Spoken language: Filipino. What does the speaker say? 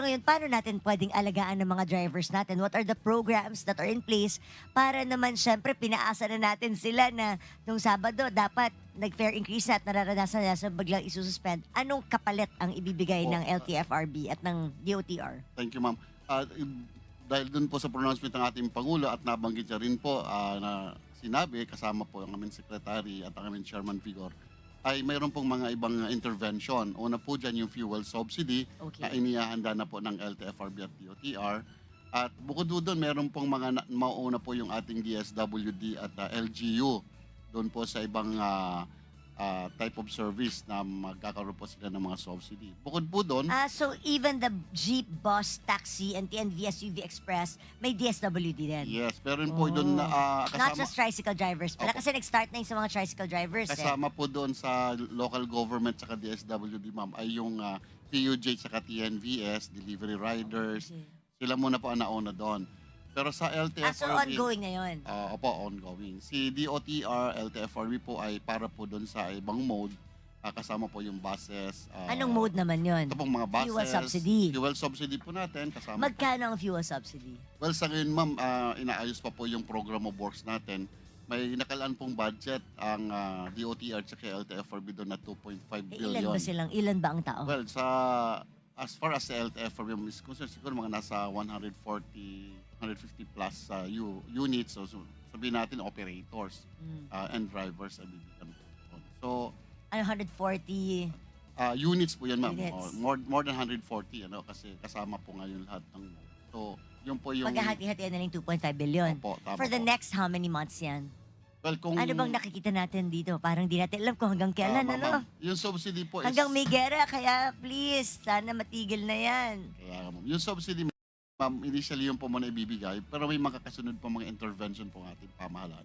ngayon, paano natin pwedeng alagaan ng mga drivers natin? What are the programs that are in place para naman syempre pinaasa na natin sila na nung Sabado dapat nag-fare increase na at nararanasan na sa biglang isususpend. Anong kapalit ang ibibigay Po, ng LTFRB at ng DOTR? thank you, ma'am. Dahil dun po sa pronouncement ng ating Pangulo at nabanggit niya rin po na sinabi, kasama po ang aming secretary at ang aming chairman Vigor, ay mayroon pong mga ibang intervention. Una po dyan yung fuel subsidy na Okay. inihahanda na po ng LTFRB at DOTR. At bukod doon, meron pong mga mauna po yung ating DSWD at LGU doon po sa ibang type of service na magkakaroon po sila ng mga subsidy. Bukod po doon, So even the jeep, bus, taxi, and TNV, SUV Express, may DSWD din? yes, meron po doon na Not kasama, just tricycle drivers pala. Opo. Kasi nag-start na yung sa mga tricycle drivers. kasama po doon sa local government saka DSWD, ma'am, ay yung PUJ saka TNVS, delivery riders. Okay. Sila muna po ang nauna doon. Pero sa So LTFRB, ongoing na yun. opo, ongoing. Si DOTR, LTFRB po ay para po doon sa ibang mode. Kasama po yung buses. Anong mode naman yun? Ito pong mga buses. Fuel subsidy. Fuel subsidy po natin. Kasama po. Magkano ang fuel subsidy? Well, sa ngayon, ma'am, inaayos pa po yung program of works natin. May nakalaan pong budget ang DOTR at LTFRB doon na 2.5 billion. Ilan ba ang tao? Well, as far as the LTFRB is concerned, siguro mga nasa 150 plus units. So sabihin natin operators and drivers ay bibigyan po doon. So, Ano, 140? units po yan, ma'am. Units. More than 140, kasi kasama po ngayon lahat ng. So, yun po yung. Maghahati-hatian na lang 2.5 billion. Opo, tama For the po. next how many months yan? Well, kung, Ano bang nakikita natin dito? Parang di natin alam kung hanggang kailan, ma'am, ano? yung subsidy po is. Hanggang may gera, kaya please, sana matigil na yan. Kaya, ma'am, yung subsidy, ma'am, initially yung po muna ibibigay, pero may makakasunod po mga intervention po ng ating pamahalaan.